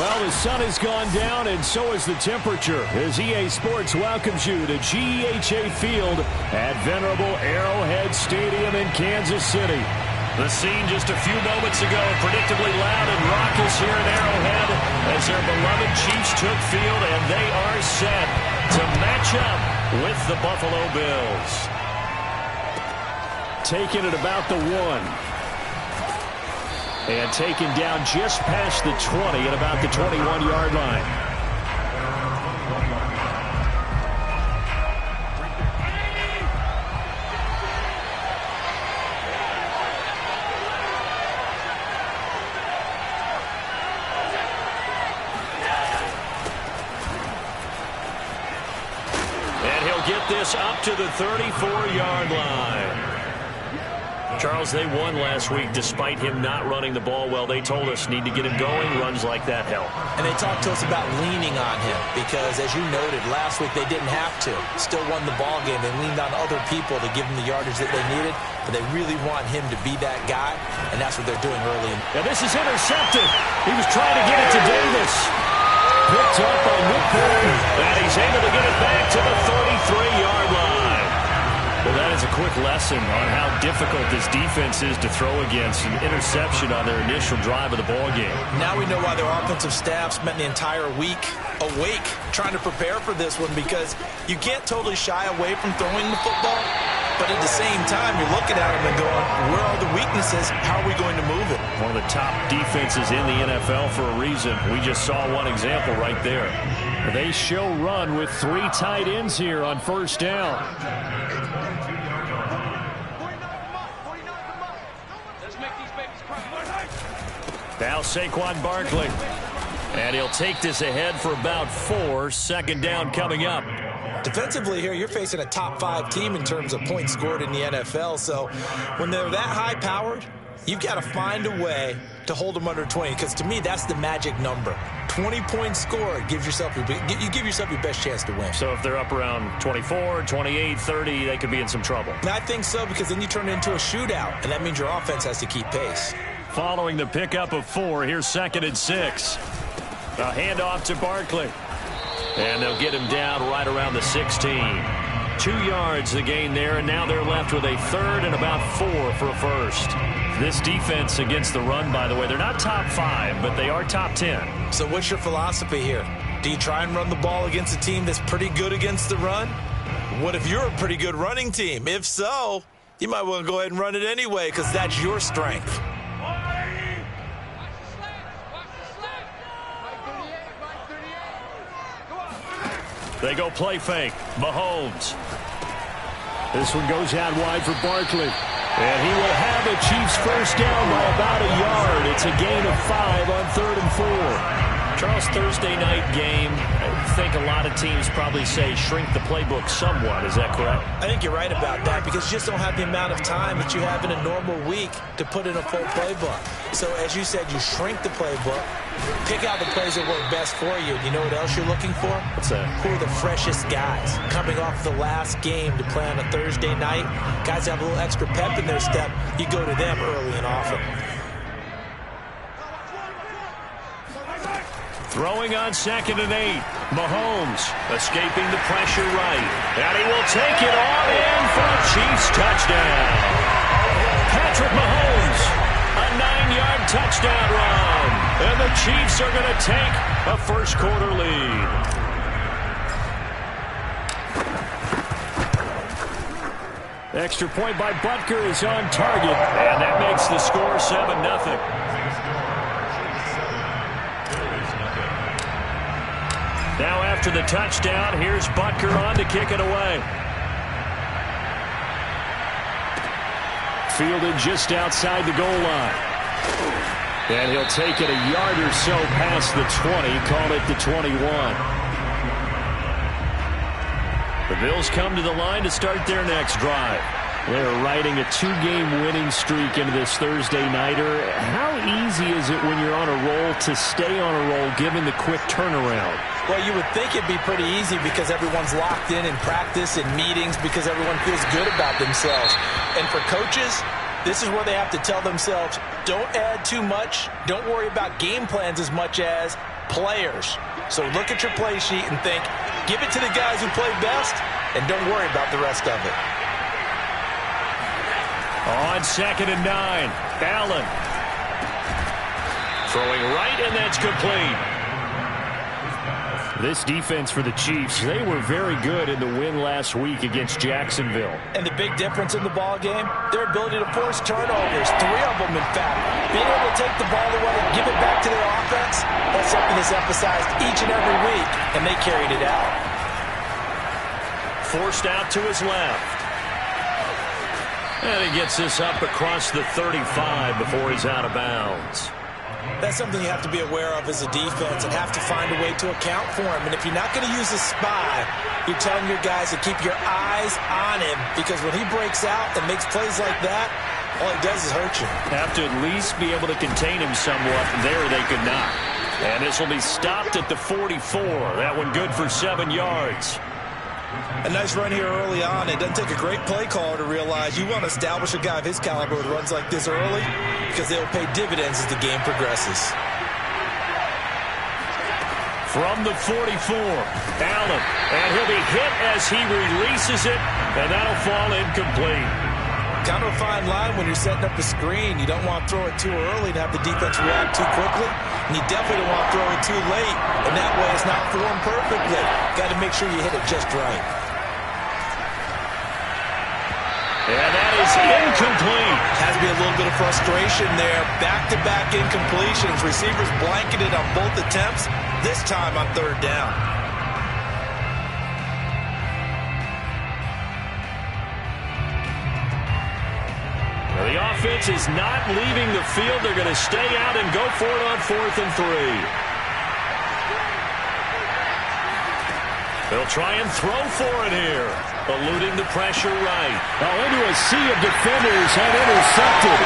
Well, the sun has gone down, and so has the temperature, as EA Sports welcomes you to GEHA Field at venerable Arrowhead Stadium in Kansas City. The scene just a few moments ago, predictably loud and raucous here at Arrowhead as their beloved Chiefs took field, and they are set to match up with the Buffalo Bills. Taking it about the 1. And taken down just past the 20 at about the 21-yard line. And he'll get this up to the 34-yard line. Charles, they won last week despite him not running the ball well. They told us need to get him going. Runs like that help. And they talked to us about leaning on him because, as you noted, last week they didn't have to. Still won the ball game. They leaned on other people to give them the yardage that they needed, but they really want him to be that guy, and that's what they're doing early. And this is intercepted. He was trying to get it to Davis. Picked up by Nick Perry. And he's able to get it back to the 33-yard line. Well, that is a quick lesson on how difficult this defense is to throw against an interception on their initial drive of the ball game. Now we know why their offensive staff spent the entire week awake trying to prepare for this one, because you can't totally shy away from throwing the football, but at the same time you're looking at them and going, where are the weaknesses? How are we going to move it? One of the top defenses in the NFL for a reason. We just saw one example right there. They show run with 3 tight ends here on first down. Now Saquon Barkley. And he'll take this ahead for about 4. Second down coming up. Defensively here, you're facing a top 5 team in terms of points scored in the NFL. So when they're that high-powered, you've got to find a way to hold them under 20, because to me, that's the magic number. 20 points scored gives yourself you give yourself your best chance to win. So if they're up around 24, 28, 30, they could be in some trouble. And I think so, because then you turn it into a shootout, and that means your offense has to keep pace. Following the pickup of 4, here's 2nd and 6. A handoff to Barkley. And they'll get him down right around the 16. 2 yards the gain there, and now they're left with a 3rd and about 4 for a first. This defense against the run, by the way, they're not top 5, but they are top 10. So what's your philosophy here? Do you try and run the ball against a team that's pretty good against the run? What if you're a pretty good running team? If so, you might want to go ahead and run it anyway, because that's your strength. They go play fake. Mahomes. This one goes out wide for Barkley. And he will have the Chiefs first down by about a yard. It's a gain of 5 on 3rd and 4. Charles, Thursday night game, I think a lot of teams probably say shrink the playbook somewhat. Is that correct? I think you're right about that, because you just don't have the amount of time that you have in a normal week to put in a full playbook. So as you said, you shrink the playbook, pick out the plays that work best for you. You know what else you're looking for? What's that? Who are the freshest guys coming off the last game to play on a Thursday night? Guys that have a little extra pep in their step. You go to them early and often. Throwing on 2nd and 8. Mahomes escaping the pressure right. And he will take it all in for a Chiefs touchdown. Patrick Mahomes, a 9-yard touchdown run. And the Chiefs are going to take a first-quarter lead. Extra point by Butker is on target. And that makes the score 7-0. Now after the touchdown, here's Butker on to kick it away. Fielded just outside the goal line. And he'll take it a yard or so past the 20, call it the 21. The Bills come to the line to start their next drive. They're riding a 2-game winning streak into this Thursday nighter. How easy is it when you're on a roll to stay on a roll given the quick turnaround? Well, you would think it'd be pretty easy because everyone's locked in practice and meetings, because everyone feels good about themselves. And for coaches, this is where they have to tell themselves, don't add too much. Don't worry about game plans as much as players. So look at your play sheet and think, give it to the guys who play best, and don't worry about the rest of it. On 2nd and 9, Allen. Throwing right, and that's complete. This defense for the Chiefs, they were very good in the win last week against Jacksonville. And the big difference in the ball game, their ability to force turnovers, 3 of them in fact. Being able to take the ball away and give it back to their offense, that's something that's emphasized each and every week, and they carried it out. Forced out to his left. And he gets this up across the 35 before he's out of bounds. That's something you have to be aware of as a defense and have to find a way to account for him. And if you're not going to use a spy, you're telling your guys to keep your eyes on him, because when he breaks out and makes plays like that, all he does is hurt you. Have to at least be able to contain him somewhat. There they could not. And this will be stopped at the 44. That one good for 7 yards. A nice run here early on. It doesn't take a great play caller to realize you want to establish a guy of his caliber with runs like this early, because they'll pay dividends as the game progresses. From the 44, Allen. And he'll be hit as he releases it, and that'll fall incomplete. Kind of a fine line when you're setting up a screen. You don't want to throw it too early to have the defense react too quickly, and you definitely don't want to throw it too late, and that way it's not formed perfectly. Got to make sure you hit it just right. And that is incomplete. Has to be a little bit of frustration there. Back-to-back incompletions. Receivers blanketed on both attempts, this time on 3rd down. The offense is not leaving the field. They're going to stay out and go for it on 4th and 3. They'll try and throw for it here. Eluding the pressure right. Into a sea of defenders and intercepted.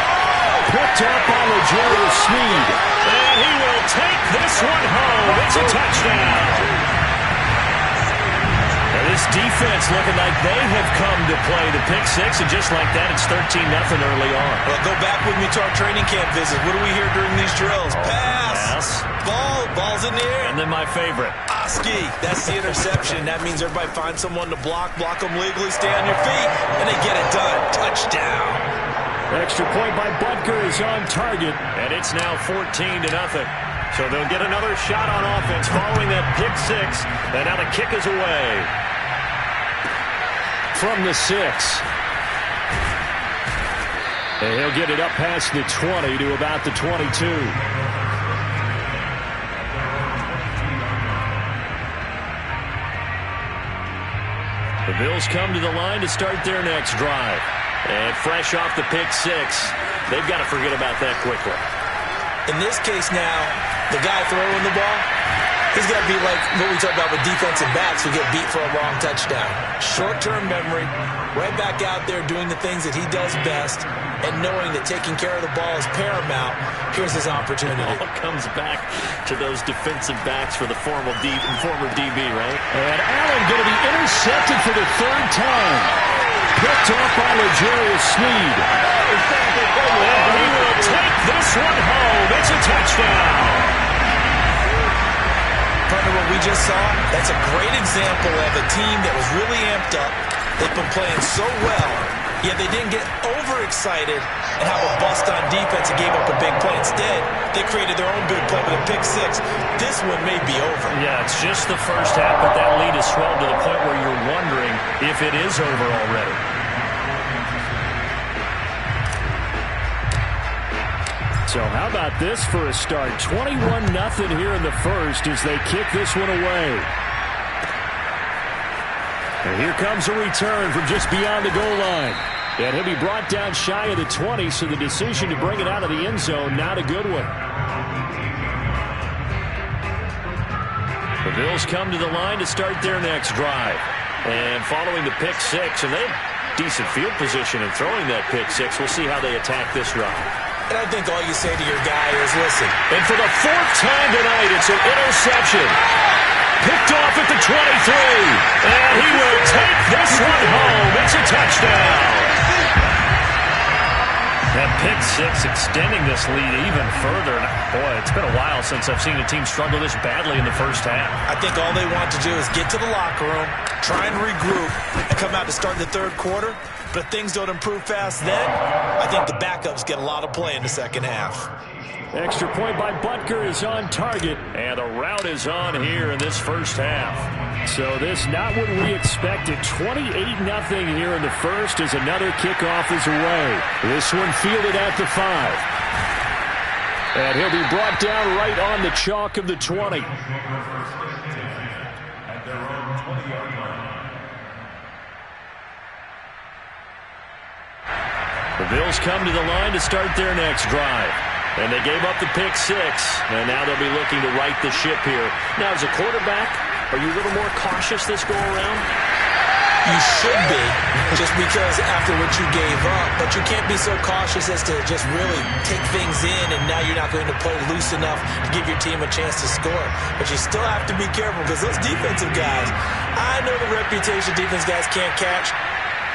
Picked up by L'Jarius Sneed. And he will take this one home. It's a touchdown. This defense looking like they have come to play the pick 6, and just like that, it's 13-0 early on. Well, go back with me to our training camp visit. What do we hear during these drills? Pass. Ball's in the air. And then my favorite. Oski. That's the interception. That means everybody finds someone to block them legally, stay on your feet, and they get it done. Touchdown. Extra point by Butker is on target, and it's now 14-0. So they'll get another shot on offense following that pick 6, and now the kick is away. From the 6. And he'll get it up past the 20 to about the 22. The Bills come to the line to start their next drive. And fresh off the pick 6, they've got to forget about that quickly. In this case now, the guy throwing the ball, he's got to be like what we talk about with defensive backs who get beat for a long touchdown. Short-term memory, right back out there doing the things that he does best, and knowing that taking care of the ball is paramount. Here's his opportunity. It all comes back to those defensive backs for the former DB, right? And Allen going to be intercepted for the 3rd time. Picked off by L'Jarius Sneed. And he will take this one home. It's a touchdown. Partner, what we just saw, that's a great example of a team that was really amped up. They've been playing so well, yet they didn't get overexcited and have a bust on defense and gave up a big play. Instead, they created their own big play with a pick 6. This one may be over. Yeah, it's just the first half, but that lead has swelled to the point where you're wondering if it is over already. So how about this for a start? 21-0 here in the first as they kick this one away. And here comes a return from just beyond the goal line. And he'll be brought down shy of the 20, so the decision to bring it out of the end zone, not a good one. The Bills come to the line to start their next drive. And following the pick 6, and they have decent field position in throwing that pick 6. We'll see how they attack this drive. And I think all you say to your guy is, listen. And for the 4th time tonight, it's an interception. Picked off at the 23. And he will take this one home. It's a touchdown. That pick six extending this lead even further. Boy, it's been a while since I've seen a team struggle this badly in the first half. I think all they want to do is get to the locker room, try and regroup, and come out to start the third quarter. But if things don't improve fast then, I think the backups get a lot of play in the second half. Extra point by Butker is on target, and the route is on here in this first half. So this not what we expected. 28-0 here in the first as another kickoff is away. This one fielded at the 5. And he'll be brought down right on the chalk of the 20. The Bills come to the line to start their next drive. And they gave up the pick six, and now they'll be looking to right the ship here. Now, as a quarterback, are you a little more cautious this go-around? You should be, just because after what you gave up. But you can't be so cautious as to just really take things in, and now you're not going to play loose enough to give your team a chance to score. But you still have to be careful, because those defensive guys, I know the reputation defense guys can't catch.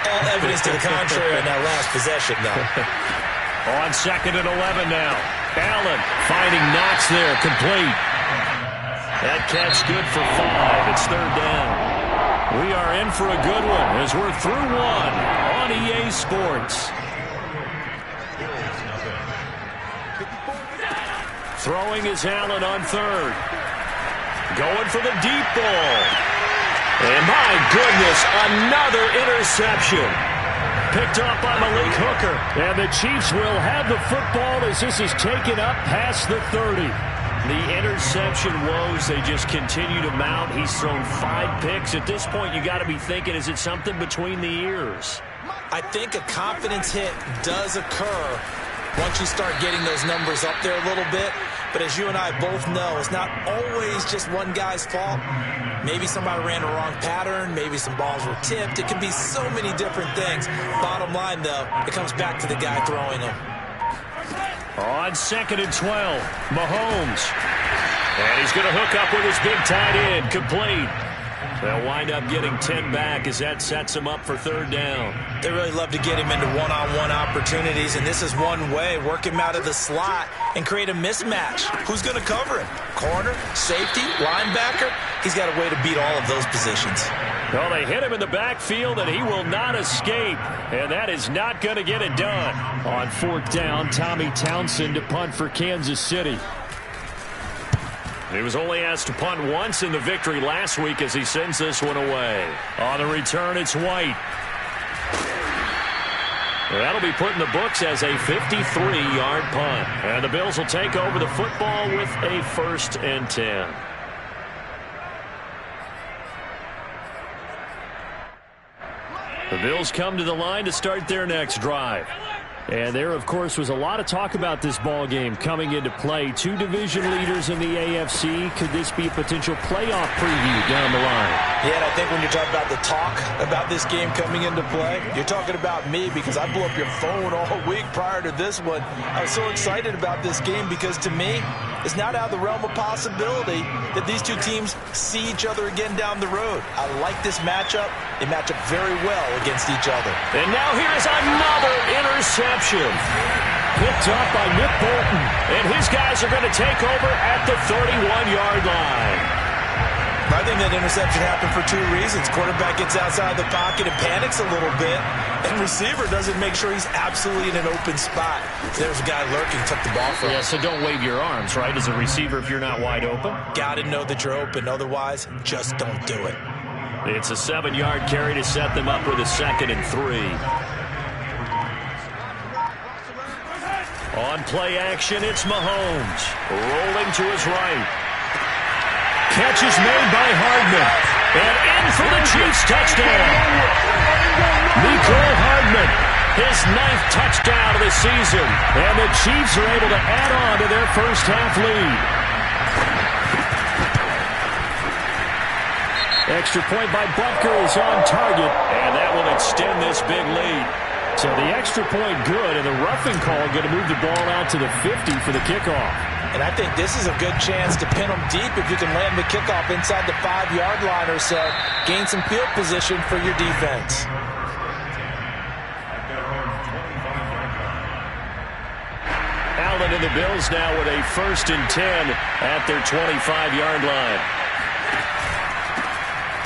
All evidence to the contrary on that last possession, though. On 2nd and 11 now. Allen finding Knox there, complete. That catch good for 5. It's 3rd down. We are in for a good one as we're through one on EA Sports. Throwing is Allen on 3rd. Going for the deep ball. And my goodness, another interception. Picked off by Malik Hooker. And the Chiefs will have the football as this is taken up past the 30. The interception woes, they just continue to mount. He's thrown 5 picks. At this point, you got to be thinking, is it something between the ears? I think a confidence hit does occur once you start getting those numbers up there a little bit. But as you and I both know, it's not always just one guy's fault. Maybe somebody ran the wrong pattern. Maybe some balls were tipped. It can be so many different things. Bottom line, though, it comes back to the guy throwing them. On 2nd and 12, Mahomes. And he's going to hook up with his big tight end, complete. They'll wind up getting 10 back as that sets him up for 3rd down. They really love to get him into one-on-one opportunities, and this is one way. Work him out of the slot and create a mismatch. Who's going to cover him? Corner, safety, linebacker? He's got a way to beat all of those positions. Well, they hit him in the backfield, and he will not escape. And that is not going to get it done. On 4th down, Tommy Townsend to punt for Kansas City. He was only asked to punt once in the victory last week as he sends this one away. On the return, it's White. That'll be put in the books as a 53-yard punt. And the Bills will take over the football with a 1st and 10. The Bills come to the line to start their next drive. And there, of course, was a lot of talk about this ball game coming into play. 2 division leaders in the AFC. Could this be a potential playoff preview down the line? Yeah, and I think when you're talking about the talk about this game coming into play, you're talking about me because I blew up your phone all week prior to this one. I was so excited about this game because, to me, it's not out of the realm of possibility that these two teams see each other again down the road. I like this matchup. They match up very well against each other. And now here's another interception. Picked up by Nick Bolton. And his guys are going to take over at the 31-yard line. I think that interception happened for 2 reasons. Quarterback gets outside the pocket and panics a little bit. And receiver doesn't make sure he's absolutely in an open spot. There's a guy lurking, took the ball from him. Yeah, so don't wave your arms, right, as a receiver if you're not wide open? Got to know that you're open. Otherwise, just don't do it. It's a 7-yard carry to set them up with a 2nd and 3. On play action, it's Mahomes. Rolling to his right. Catch is made by Hardman. And in for the Chiefs touchdown. Mecole Hardman, his 9th touchdown of the season. And the Chiefs are able to add on to their first half lead. Extra point by Butker is on target. And that will extend this big lead. So the extra point good, and the roughing call going to move the ball out to the 50 for the kickoff. And I think this is a good chance to pin them deep if you can land the kickoff inside the 5-yard line or so. Gain some field position for your defense. Allen and the Bills now with a 1st and 10 at their 25-yard line.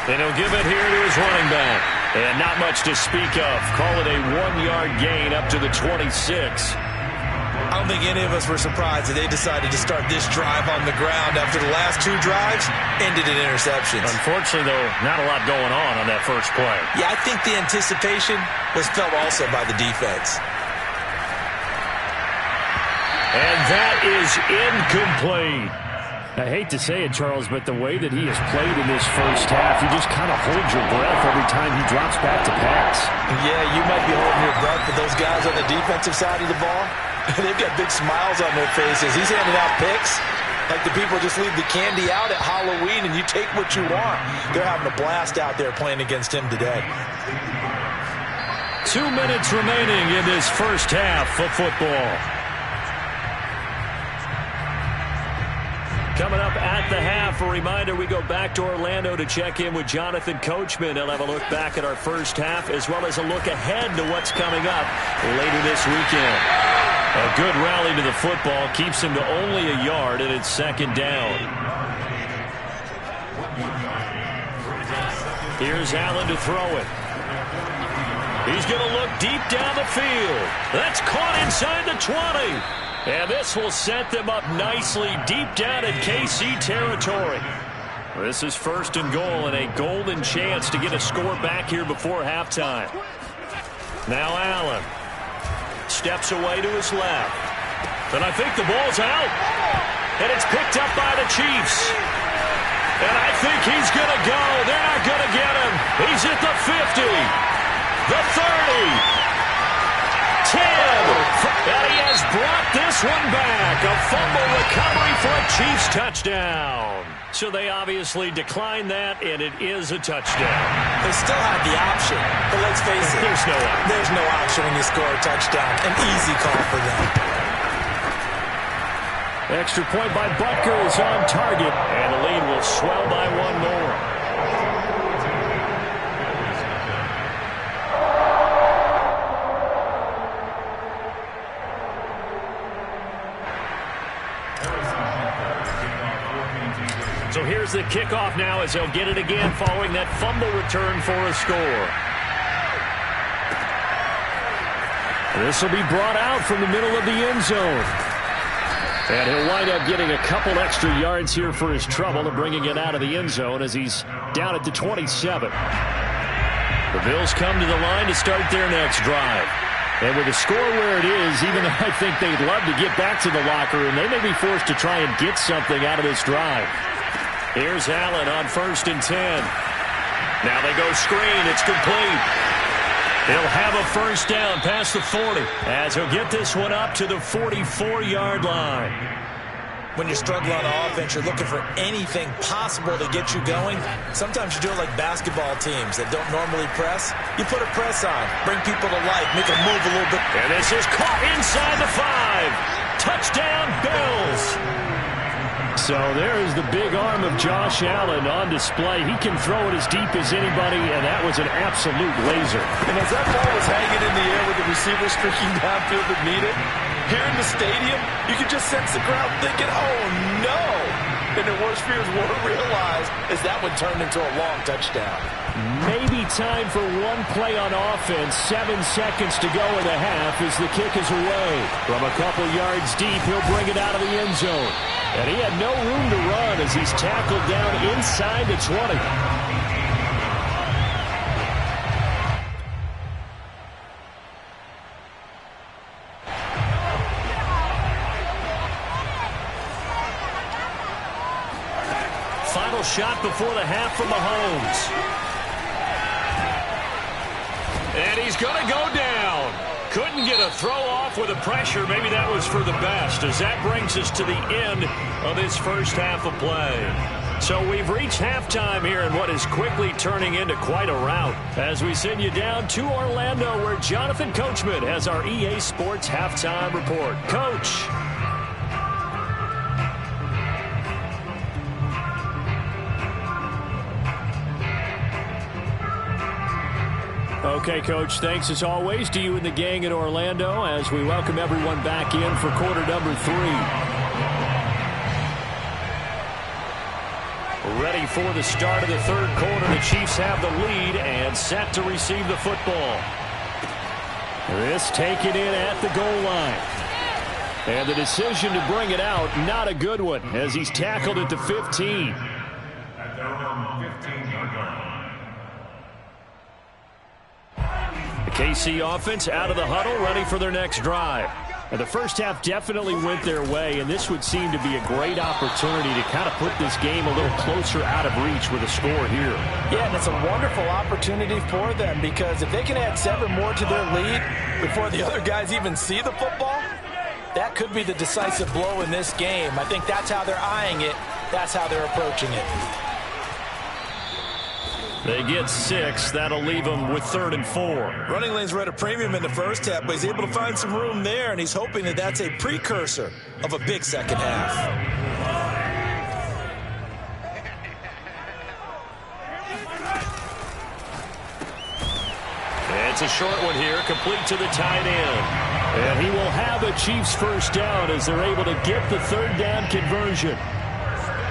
And he'll give it here to his running back. And not much to speak of. Call it a 1-yard gain up to the 26. I don't think any of us were surprised that they decided to start this drive on the ground after the last 2 drives ended in interceptions. Unfortunately, though, not a lot going on that first play. Yeah, I think the anticipation was felt also by the defense. And that is incomplete. I hate to say it, Charles, but the way that he has played in this first half, you just kind of hold your breath every time he drops back to pass. Yeah, you might be holding your breath, but those guys on the defensive side of the ball, they've got big smiles on their faces. He's handing out picks like the people just leave the candy out at Halloween and you take what you want. They're having a blast out there playing against him today. 2 minutes remaining in this first half of football. Coming up at the half, a reminder, we go back to Orlando to check in with Jonathan Coachman. He'll have a look back at our first half as well as a look ahead to what's coming up later this weekend. A good rally to the football keeps him to only a yard, and it's 2nd down. Here's Allen to throw it. He's going to look deep down the field. That's caught inside the 20. And this will set them up nicely deep down in KC territory. This is 1st and goal and a golden chance to get a score back here before halftime. Now Allen steps away to his left. And I think the ball's out. And it's picked up by the Chiefs. And I think he's going to go. They're not going to get him. He's at the 50. The 30. 10. And he has brought this one back. A fumble recovery for a Chiefs touchdown. So they obviously declined that, and it is a touchdown. They still have the option, but let's face it. There's no option when you score a touchdown. An easy call for them. Extra point by Butker is on target, and the lead will swell by 1 more. So here's the kickoff now as they'll get it again following that fumble return for a score. This will be brought out from the middle of the end zone. And he'll wind up getting a couple extra yards here for his trouble and bringing it out of the end zone as he's down at the 27. The Bills come to the line to start their next drive. And with the score where it is, even though I think they'd love to get back to the locker room, they may be forced to try and get something out of this drive. Here's Allen on 1st and 10. Now they go screen. It's complete. He'll have a 1st down past the 40 as he'll get this one up to the 44-yard line. When you're struggling on offense, you're looking for anything possible to get you going. Sometimes you do it like basketball teams that don't normally press. You put a press on, bring people to life, make them move a little bit. And this is caught inside the 5. Touchdown, Bills. So there is the big arm of Josh Allen on display. He can throw it as deep as anybody, and that was an absolute laser. And as that ball was hanging in the air with the receiver streaking downfield that need it, here in the stadium, you could just sense the crowd thinking, oh, no. And their worst fears were realized as that one turned into a long touchdown. Maybe time for one play on offense. 7 seconds to go in the half as the kick is away. From a couple yards deep, he'll bring it out of the end zone. And he had no room to run as he's tackled down inside the 20. Final shot before the half from Mahomes. And he's going to go down. Couldn't get a throw off with the pressure. Maybe that was for the best, as that brings us to the end of this first half of play. So we've reached halftime here in what is quickly turning into quite a rout as we send you down to Orlando where Jonathan Coachman has our EA Sports halftime report. Coach. Okay, Coach, thanks as always to you and the gang in Orlando as we welcome everyone back in for quarter number 3. Ready for the start of the third quarter. The Chiefs have the lead and set to receive the football. This taken in at the goal line. And the decision to bring it out, not a good one, as he's tackled at the 15. At their own 15-yard line. The KC offense out of the huddle, ready for their next drive. And the first half definitely went their way, and this would seem to be a great opportunity to kind of put this game a little closer out of reach with a score here. Yeah, and it's a wonderful opportunity for them because if they can add 7 more to their lead before the other guys even see the football, that could be the decisive blow in this game. I think that's how they're eyeing it. That's how they're approaching it. They get 6. That'll leave them with 3rd and 4. Running lanes were at a premium in the first half, but he's able to find some room there, and he's hoping that that's a precursor of a big second half. It's a short one here, complete to the tight end. And he will have a Chiefs first down as they're able to get the 3rd down conversion.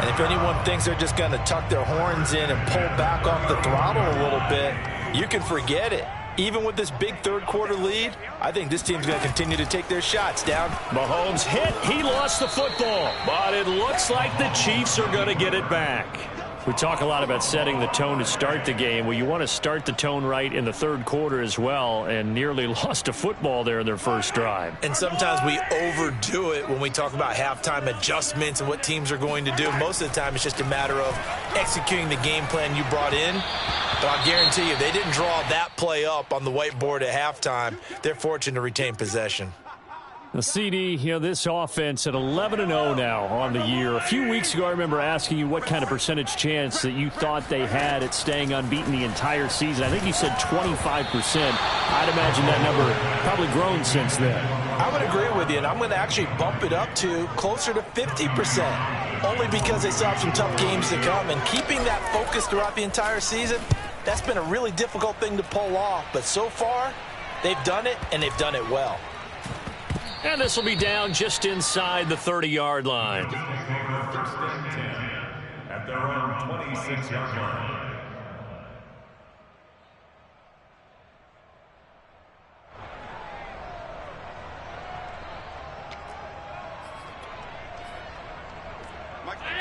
And if anyone thinks they're just going to tuck their horns in and pull back off the throttle a little bit, you can forget it. Even with this big third quarter lead, I think this team's going to continue to take their shots down. Mahomes hit. He lost the football. But it looks like the Chiefs are going to get it back. We talk a lot about setting the tone to start the game. Well, you want to start the tone right in the third quarter as well, and nearly lost a football there in their first drive. And sometimes we overdo it when we talk about halftime adjustments and what teams are going to do. Most of the time, it's just a matter of executing the game plan you brought in. But I'll guarantee you, if they didn't draw that play up on the whiteboard at halftime, they're fortunate to retain possession. The CD, this offense at 11-0 now on the year. A few weeks ago, I remember asking you what kind of percentage chance that you thought they had at staying unbeaten the entire season. I think you said 25%. I'd imagine that number probably grown since then. I would agree with you, and I'm going to actually bump it up to closer to 50%, only because they still have some tough games to come. And keeping that focus throughout the entire season, that's been a really difficult thing to pull off. But so far, they've done it, and they've done it well. And this will be down just inside the 30-yard line. First and 10 at their own 26-yard line.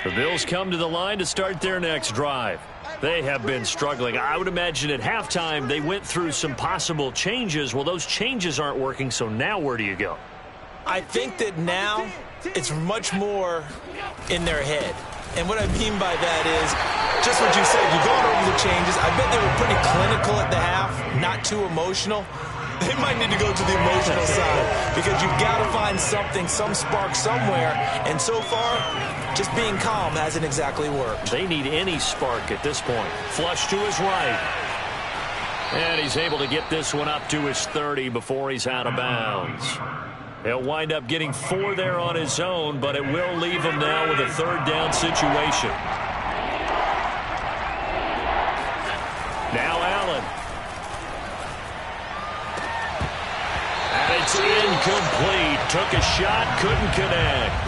The Bills come to the line to start their next drive. They have been struggling. I would imagine at halftime they went through some possible changes. Well, those changes aren't working, so now where do you go? I think that now it's much more in their head. And what I mean by that is just what you said. You've gone over the changes. I bet they were pretty clinical at the half, not too emotional. They might need to go to the emotional side because you've got to find something, some spark somewhere. And so far, just being calm hasn't exactly worked. They need any spark at this point. Flush to his right. And he's able to get this one up to his 30 before he's out of bounds. He'll wind up getting 4 there on his own, but it will leave him now with a 3rd down situation. Now Allen. And it's incomplete. Took a shot, couldn't connect.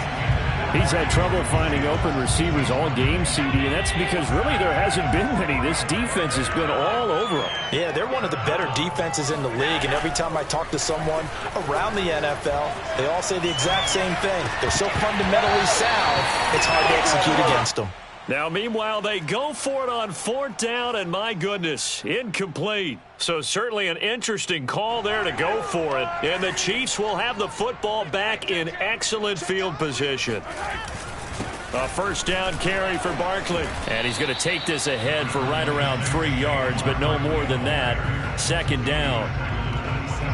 He's had trouble finding open receivers all game, CD, and that's because really there hasn't been many. This defense has been all over them. Yeah, they're one of the better defenses in the league, and every time I talk to someone around the NFL, they all say the exact same thing. They're so fundamentally sound, it's hard to execute against them. Now, meanwhile, they go for it on 4th down, and my goodness, incomplete. So certainly an interesting call there to go for it. And the Chiefs will have the football back in excellent field position. A 1st down carry for Barkley. And he's going to take this ahead for right around 3 yards, but no more than that. 2nd down.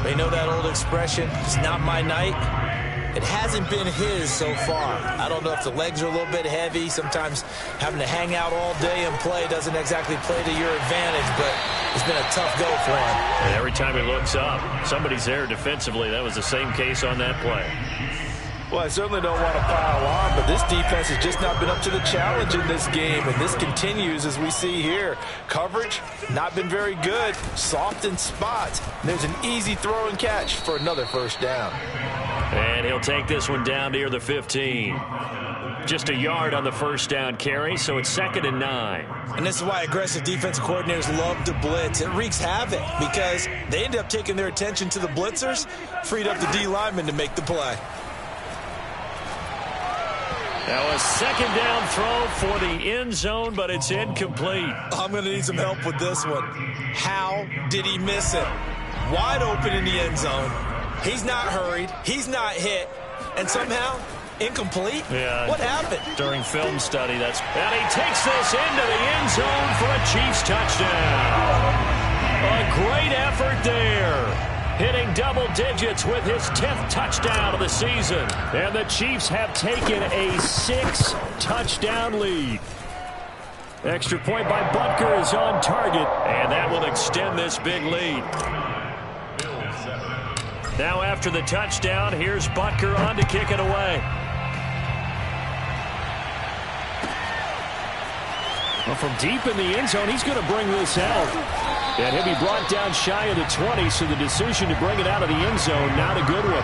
They know that old expression, it's not my night. It hasn't been his so far. I don't know if the legs are a little bit heavy. Sometimes having to hang out all day and play doesn't exactly play to your advantage, but it's been a tough go for him. And every time he looks up, somebody's there defensively. That was the same case on that play. Well, I certainly don't want to pile on, but this defense has just not been up to the challenge in this game, and this continues as we see here. Coverage, not been very good, soft in spots. And there's an easy throw and catch for another first down. And he'll take this one down near the 15. Just a yard on the first down carry, so it's 2nd and 9. And this is why aggressive defensive coordinators love to blitz. It wreaks havoc because they end up taking their attention to the blitzers, freed up the D lineman to make the play. Now a second down throw for the end zone, but it's incomplete. I'm going to need some help with this one. How did he miss it? Wide open in the end zone. He's not hurried. He's not hit. And somehow, incomplete? Yeah. What happened? During film study, and he takes this into the end zone for a Chiefs touchdown. A great effort there. Hitting double digits with his 10th touchdown of the season. And the Chiefs have taken a 6-touchdown lead. Extra point by Butker is on target, and that will extend this big lead. Now after the touchdown, here's Butker on to kick it away. Well, from deep in the end zone, he's going to bring this out. And he'll be brought down shy of the 20, so the decision to bring it out of the end zone, not a good one.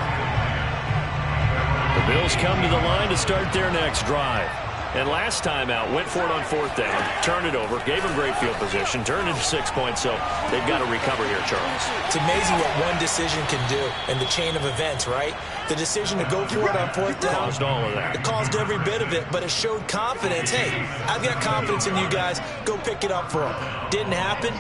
The Bills come to the line to start their next drive. And last time out, went for it on 4th down, turned it over, gave them great field position, turned into 6 points, so they've got to recover here, Charles. It's amazing what one decision can do in the chain of events, right? The decision to go for it on 4th down. Caused all of that. It caused every bit of it, but it showed confidence. Hey, I've got confidence in you guys. Go pick it up for them. Didn't happen.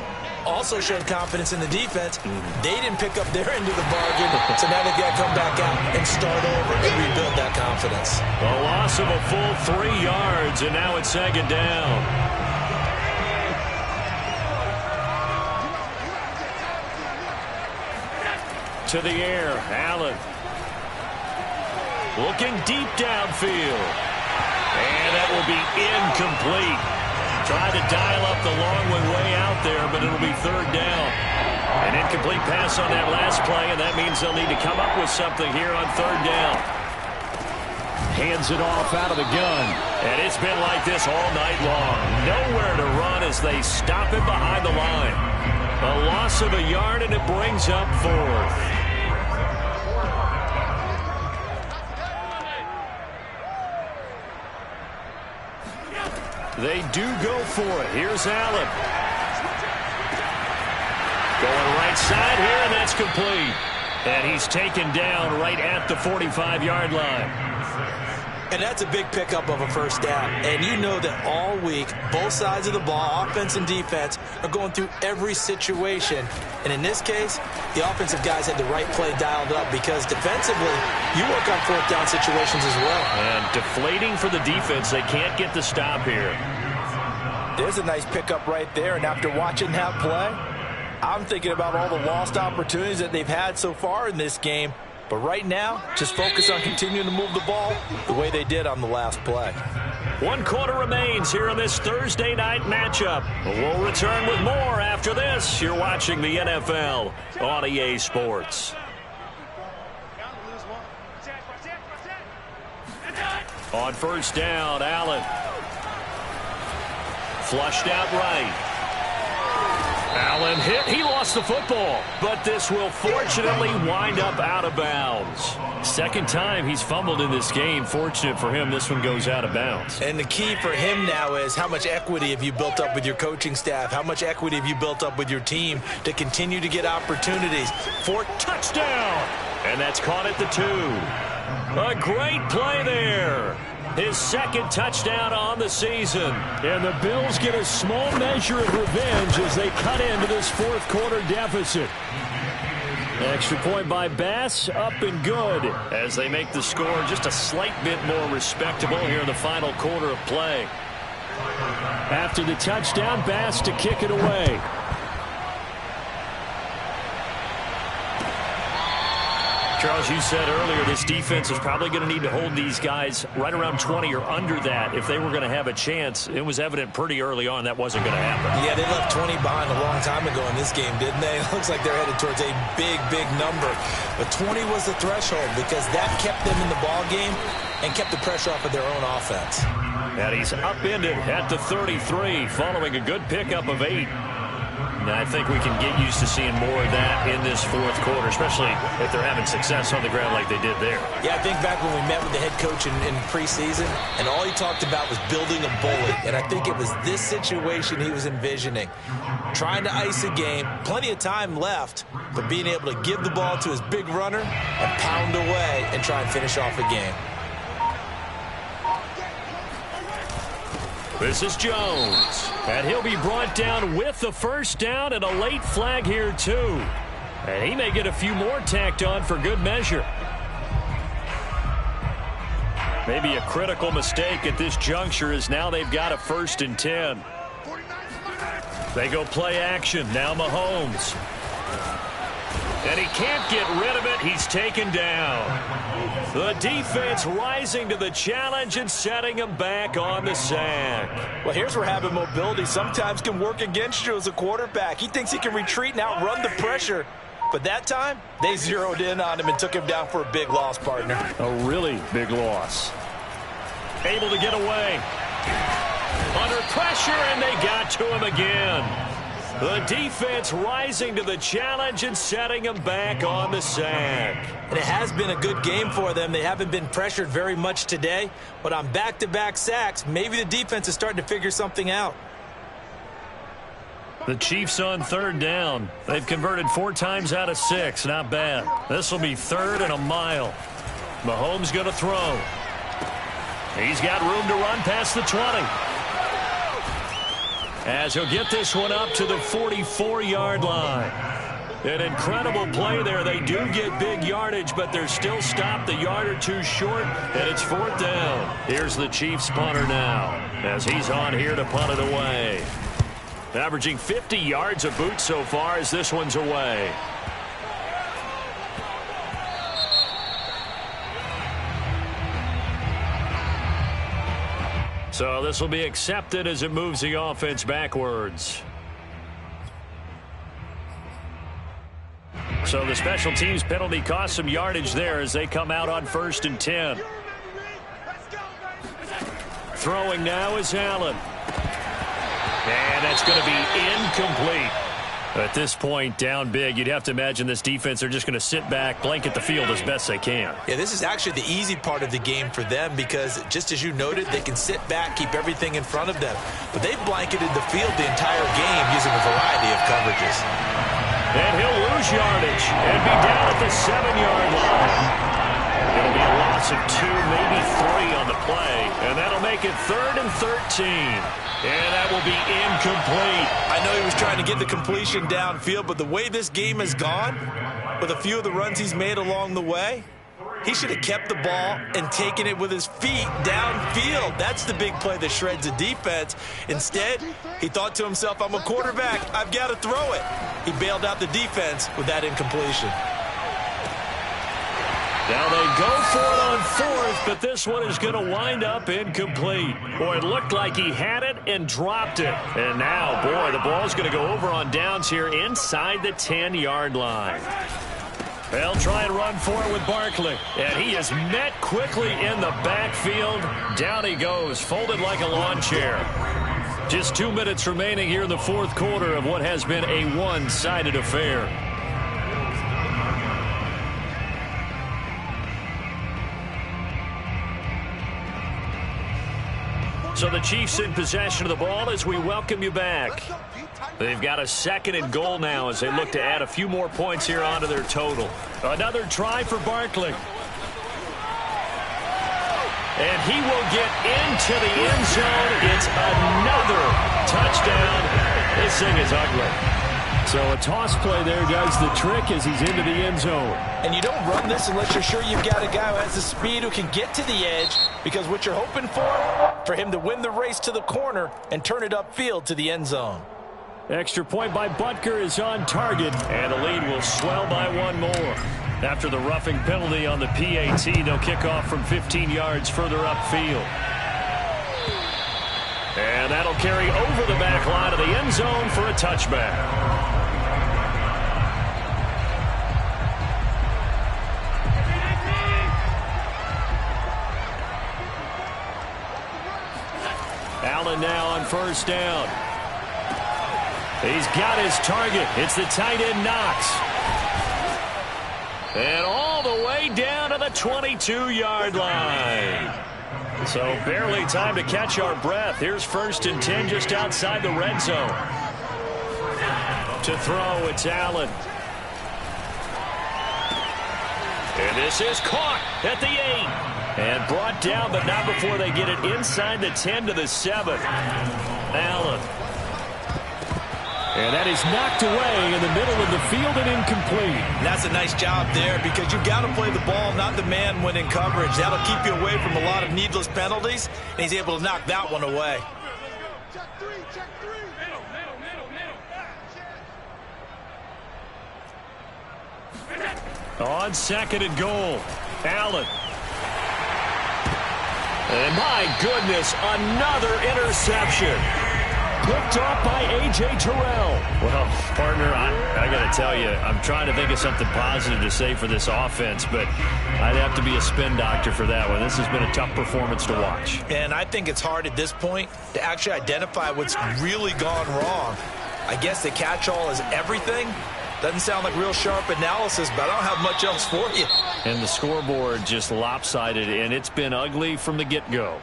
Also showed confidence in the defense. They didn't pick up their end of the bargain, so now they've got to come back out and start over and rebuild that confidence. A loss of a full 3 yards, and now it's 2nd down. To the air, Allen. Looking deep downfield. And that will be incomplete. Tried to dial up the long one way out there, but it'll be 3rd down. An incomplete pass on that last play, and that means they'll need to come up with something here on 3rd down. Hands it off out of the gun. And it's been like this all night long. Nowhere to run as they stop him behind the line. A loss of a yard, and it brings up 4th. They do go for it. Here's Allen. Going right side here, and that's complete. And he's taken down right at the 45-yard line. And that's a big pickup of a first down. And you know that all week, both sides of the ball, offense and defense, are going through every situation. And in this case, the offensive guys had the right play dialed up because defensively, you work on 4th down situations as well. And deflating for the defense. They can't get the stop here. There's a nice pickup right there. And after watching that play, I'm thinking about all the lost opportunities that they've had so far in this game. But right now, just focus on continuing to move the ball the way they did on the last play. 1 quarter remains here on this Thursday night matchup. We'll return with more after this. You're watching the NFL on EA Sports. On 1st down, Allen. Flushed out right. Allen hit. He lost the football, but this will fortunately wind up out of bounds. 2nd time he's fumbled in this game. Fortunate for him, this one goes out of bounds. And the key for him now is how much equity have you built up with your coaching staff? How much equity have you built up with your team to continue to get opportunities for touchdown? And that's caught at the 2. A great play there. His 2nd touchdown on the season. And the Bills get a small measure of revenge as they cut into this 4th quarter deficit. Extra point by Bass, up and good, as they make the score just a slight bit more respectable here in the final quarter of play. After the touchdown, Bass to kick it away. Charles, you said earlier this defense is probably going to need to hold these guys right around 20 or under that if they were going to have a chance. It was evident pretty early on that wasn't going to happen. Yeah, they left 20 behind a long time ago in this game, didn't they? It looks like they're headed towards a big, big number. But 20 was the threshold because that kept them in the ball game and kept the pressure off of their own offense. And he's upended at the 33 following a good pickup of 8. And I think we can get used to seeing more of that in this fourth quarter, especially if they're having success on the ground like they did there. Yeah, I think back when we met with the head coach in preseason, and all he talked about was building a bully. And I think it was this situation he was envisioning. Trying to ice a game, plenty of time left, but being able to give the ball to his big runner and pound away and try and finish off a game. This is Jones, and he'll be brought down with the first down and a late flag here, too. And he may get a few more tacked on for good measure. Maybe a critical mistake at this juncture is now they've got a 1st and 10. They go play action. Now Mahomes. And he can't get rid of it. He's taken down. The defense rising to the challenge and setting him back on the sack. Well, here's where having mobility sometimes can work against you as a quarterback. He thinks he can retreat and outrun the pressure. But that time, they zeroed in on him and took him down for a big loss, partner. A really big loss. Able to get away. Under pressure, and they got to him again. The defense rising to the challenge and setting them back on the sack. And it has been a good game for them. They haven't been pressured very much today. But on back-to-back sacks, maybe the defense is starting to figure something out. The Chiefs on 3rd down. They've converted 4 times out of 6. Not bad. This will be 3rd and a mile. Mahomes going to throw. He's got room to run past the 20. As he'll get this one up to the 44-yard line. An incredible play there. They do get big yardage, but they're still stopped a yard or two short, and it's 4th down. Here's the Chiefs punter now as he's on here to punt it away. Averaging 50 yards a boot so far as this one's away. So this will be accepted as it moves the offense backwards. So the special teams penalty cost some yardage there as they come out on 1st and 10. Throwing now is Allen. And that's going to be incomplete. At this point, down big, you'd have to imagine this defense, they're just going to sit back, blanket the field as best they can. Yeah, this is actually the easy part of the game for them because, just as you noted, they can sit back, keep everything in front of them. But they've blanketed the field the entire game using a variety of coverages. And he'll lose yardage and be down at the 7-yard line. It'll be a loss of 2, maybe 3 on the play, and that'll make it 3rd and 13. And that will be incomplete. I know he was trying to get the completion downfield, but the way this game has gone, with a few of the runs he's made along the way, he should have kept the ball and taken it with his feet downfield. That's the big play that shreds the defense. Instead, he thought to himself, I'm a quarterback. I've got to throw it. He bailed out the defense with that incompletion. Now they go for it on 4th, but this one is going to wind up incomplete. Boy, it looked like he had it and dropped it. And now, boy, the ball's going to go over on downs here inside the 10-yard line. They'll try and run for it with Barkley. And he is met quickly in the backfield. Down he goes, folded like a lawn chair. Just 2 minutes remaining here in the fourth quarter of what has been a one-sided affair. So the Chiefs in possession of the ball as we welcome you back. They've got a 2nd and goal now as they look to add a few more points here onto their total. Another try for Barkley. And he will get into the end zone. It's another touchdown. This thing is ugly. So a toss play there does the trick as he's into the end zone. And you don't run this unless you're sure you've got a guy who has the speed who can get to the edge, because what you're hoping for him to win the race to the corner and turn it upfield to the end zone. Extra point by Butker is on target, and the lead will swell by one more. After the roughing penalty on the PAT, they'll kick off from 15 yards further upfield. And that'll carry over the back line of the end zone for a touchback. Allen now on first down. He's got his target. It's the tight end Knox. And all the way down to the 22-yard line. So barely time to catch our breath. Here's 1st and 10 just outside the red zone. To throw, it's Allen. And this is caught at the 8. And brought down, but not before they get it inside the 10 to the 7. Allen. And that is knocked away in the middle of the field and incomplete. That's a nice job there because you've got to play the ball, not the man when in coverage. That'll keep you away from a lot of needless penalties, and he's able to knock that one away. On 2nd and goal, Allen. And my goodness, another interception. Picked off by A.J. Terrell. Well, partner, I got to tell you, I'm trying to think of something positive to say for this offense, but I'd have to be a spin doctor for that one. This has been a tough performance to watch. And I think it's hard at this point to actually identify what's really gone wrong. I guess the catch-all is everything. Doesn't sound like real sharp analysis, but I don't have much else for you. And the scoreboard just lopsided, and it's been ugly from the get-go.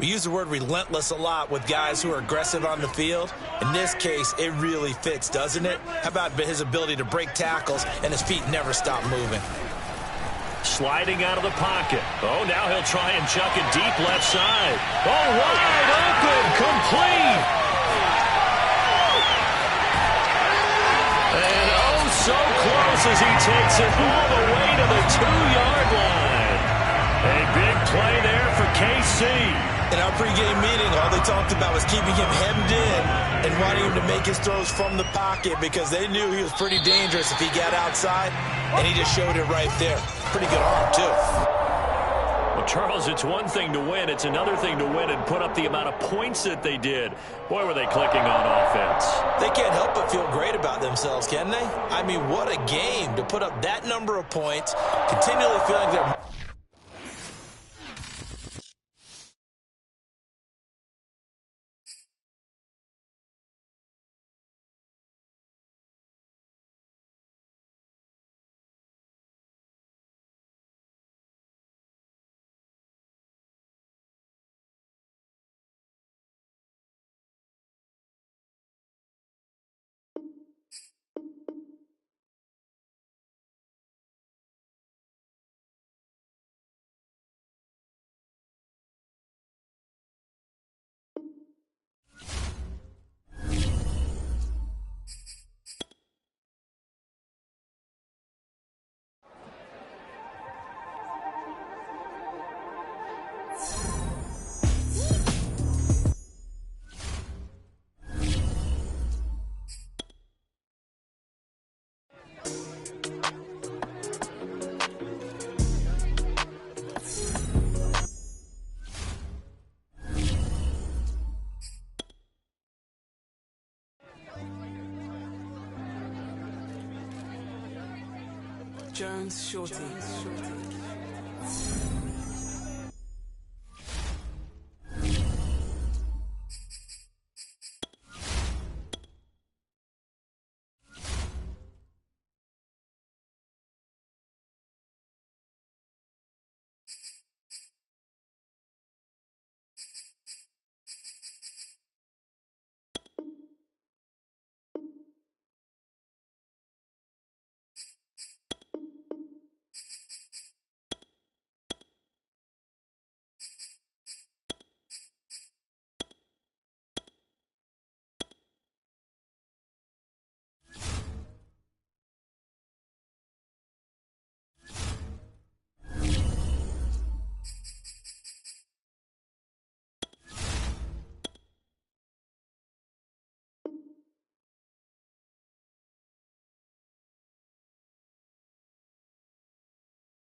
We use the word relentless a lot with guys who are aggressive on the field. In this case, it really fits, doesn't it? How about his ability to break tackles and his feet never stop moving? Sliding out of the pocket. Oh, now he'll try and chuck it deep left side. Oh, wide open, complete. And oh, so close as he takes it all the way to the 2-yard line. A big play there for KC. In our pregame meeting, all they talked about was keeping him hemmed in and wanting him to make his throws from the pocket because they knew he was pretty dangerous if he got outside, and he just showed it right there. Pretty good arm, too. Well, Charles, it's one thing to win. It's another thing to win and put up the amount of points that they did. Boy, were they clicking on offense. They can't help but feel great about themselves, can they? I mean, what a game to put up that number of points, continually feeling they're... Jones, Shorty.